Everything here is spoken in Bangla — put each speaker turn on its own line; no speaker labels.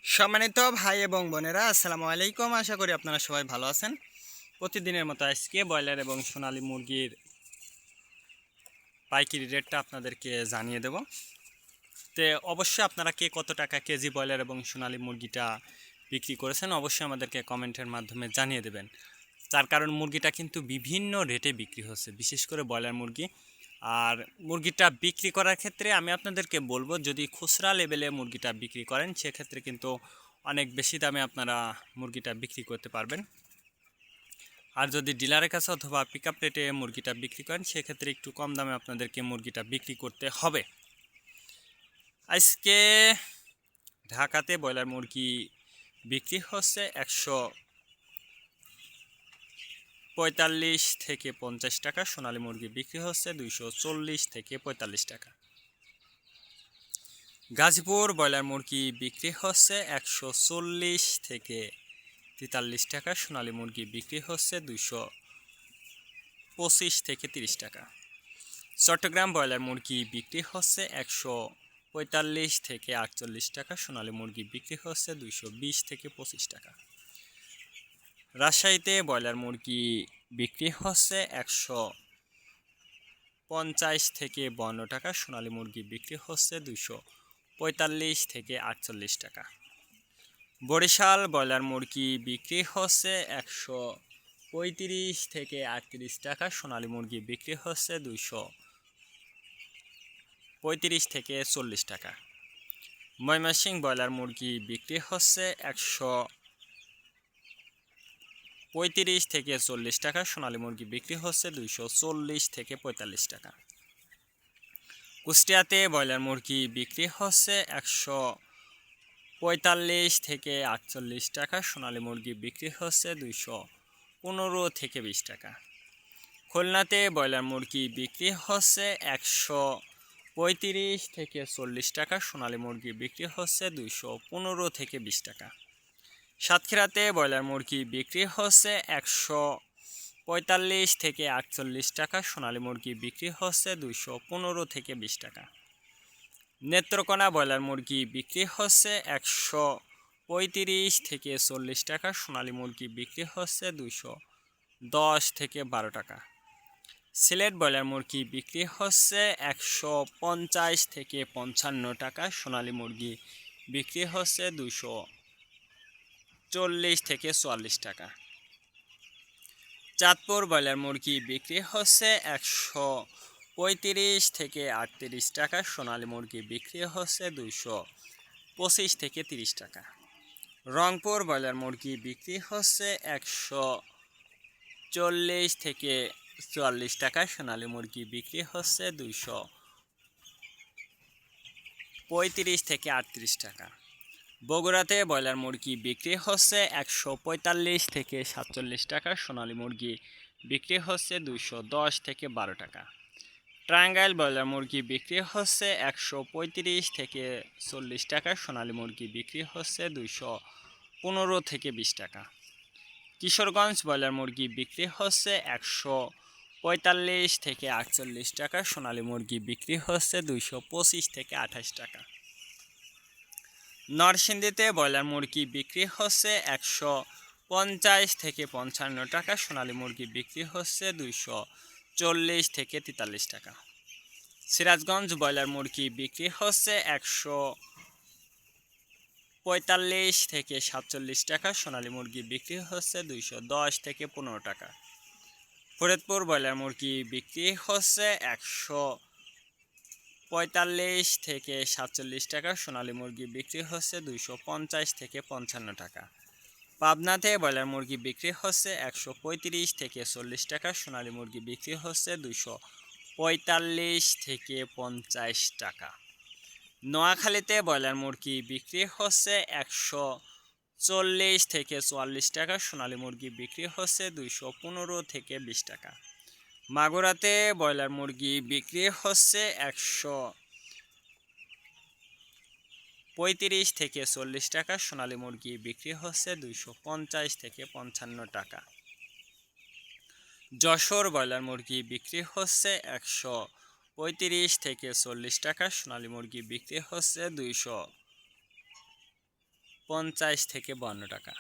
সম্মানিত ভাই এবং বোনেরা, আসসালামু আলাইকুম। আশা করি আপনারা সবাই ভালো আছেন। প্রতিদিনের মতো আজকে ব্রয়লার এবং সোনালী মুরগির পাইকারি রেটটা আপনাদেরকে জানিয়ে দেব। তো অবশ্যই আপনারা কে কত টাকা কেজি ব্রয়লার এবং সোনালী মুরগিটা বিক্রি করেছেন অবশ্যই আমাদেরকে কমেন্টের মাধ্যমে জানিয়ে দেবেন। তার কারণ মুরগিটা কিন্তু বিভিন্ন রেটে বিক্রি হচ্ছে, বিশেষ করে ব্রয়লার মুরগি। আর মুরগিটা বিক্রি করার ক্ষেত্রে আমি আপনাদেরকে বলবো, যদি খুচরা লেভেলে মুরগিটা বিক্রি করেন সেক্ষেত্রে কিন্তু অনেক বেশি দামে আপনারা মুরগিটা বিক্রি করতে পারবেন। আর যদি ডিলারের কাছে অথবা পিক আপ রেটে মুরগিটা বিক্রি করেন সেক্ষেত্রে একটু কম দামে আপনাদেরকে মুরগিটা বিক্রি করতে হবে। আজকে ঢাকাতে ব্রয়লার মুরগি বিক্রি হচ্ছে 145 থেকে 50 টাকা, সোনালী মুরগি বিক্রি হচ্ছে 240 থেকে 45 টাকা। গাজীপুর ব্রয়লার মুরগি বিক্রি হচ্ছে 140 থেকে 43 টাকা, সোনালী মুরগি বিক্রি হচ্ছে 225 থেকে 30 টাকা। চট্টগ্রাম ব্রয়লার মুরগি বিক্রি হচ্ছে 145 থেকে 48 টাকা, সোনালী মুরগি বিক্রি হচ্ছে 220 থেকে 25 টাকা। রাজশাহীতে ব্রয়লার মুরগি বিক্রি হচ্ছে 150 থেকে 52 টাকা, সোনালী মুরগি বিক্রি হচ্ছে 245 থেকে 48 টাকা। বরিশাল ব্রয়লার মুরগি বিক্রি হচ্ছে 135 থেকে 38 টাকা, সোনালী মুরগি বিক্রি হচ্ছে 235 থেকে 40 টাকা। ময়মনসিংহ ব্রয়লার মুরগি বিক্রি হচ্ছে 135 থেকে 40 টাকা, সোনালী মুরগি বিক্রি হচ্ছে 240 থেকে 45 টাকা। কুষ্টিয়াতে ব্রয়লার মুরগি বিক্রি হচ্ছে 145 থেকে 48 টাকা, সোনালী মুরগি বিক্রি হচ্ছে 215 থেকে 20 টাকা। খুলনাতে ব্রয়লার মুরগি বিক্রি হচ্ছে 135 থেকে 40 টাকা, সোনালী মুরগি বিক্রি হচ্ছে 215 থেকে 20 টাকা। সাতক্ষীরাতে ব্রয়লার মুরগি বিক্রি হচ্ছে 145 থেকে 48 টাকা, সোনালী মুরগি বিক্রি হচ্ছে 215 থেকে 20 টাকা। নেত্রকোনা ব্রয়লার মুরগি বিক্রি হচ্ছে 135 থেকে 40 টাকা, সোনালী মুরগি বিক্রি হচ্ছে 210 থেকে 12 টাকা। সিলেট ব্রয়লার মুরগি বিক্রি হচ্ছে 150 থেকে 55 টাকা, সোনালী মুরগি বিক্রি হচ্ছে 240 থেকে 44 টাকা। চাঁদপুর ব্রয়লার মুরগি বিক্রি হচ্ছে 135 থেকে 38 টাকা, সোনালী মুরগি বিক্রি হচ্ছে 225 থেকে 30 টাকা। রংপুর ব্রয়লার মুরগি বিক্রি হচ্ছে 140 থেকে 44 টাকা, সোনালী মুরগি বিক্রি হচ্ছে 235 থেকে 38 টাকা। বগুড়াতে ব্রয়লার মুরগি বিক্রি হচ্ছে 145 থেকে 47 টাকা, সোনালী মুরগি বিক্রি হচ্ছে 210 থেকে 12 টাকা। টাঙ্গাইল ব্রয়লার মুরগি বিক্রি হচ্ছে 135 থেকে 40 টাকা, সোনালী মুরগি বিক্রি হচ্ছে 215 থেকে 20 টাকা। কিশোরগঞ্জ ব্রয়লার মুরগি বিক্রি হচ্ছে 145 থেকে 48 টাকা, সোনালী মুরগি বিক্রি হচ্ছে 225 থেকে 28 টাকা। নরসিংদীতে ব্রয়লার মুরগি বিক্রি হচ্ছে 150 থেকে 55 টাকা, সোনালী মুরগি বিক্রি হচ্ছে 240 থেকে 43 টাকা। সিরাজগঞ্জ ব্রয়লার মুরগি বিক্রি হচ্ছে 145 থেকে 47 টাকা, সোনালী মুরগি বিক্রি হচ্ছে 210 থেকে 15 টাকা। ফরিদপুর ব্রয়লার মুরগি বিক্রি হচ্ছে 145 থেকে 47 টাকা, সোনালী মুরগি বিক্রি হচ্ছে 250 থেকে 55 টাকা। পাবনাতে ব্রয়লার মুরগি বিক্রি হচ্ছে 135 থেকে 40 টাকা, সোনালী মুরগি বিক্রি হচ্ছে 245 থেকে 50 টাকা। নোয়াখালীতে ব্রয়লার মুরগি বিক্রি হচ্ছে 140 থেকে 44 টাকা, সোনালী মুরগি বিক্রি হচ্ছে 215 থেকে 20 টাকা। মাগুরাতে ব্রয়লার মুরগি বিক্রি হচ্ছে 135 থেকে 40 টাকা, সোনালী মুরগি বিক্রি হচ্ছে 250 থেকে 55 টাকা। যশোর ব্রয়লার মুরগি বিক্রি হচ্ছে 135 থেকে 40 টাকা, সোনালী মুরগি বিক্রি হচ্ছে 50 থেকে 52 টাকা।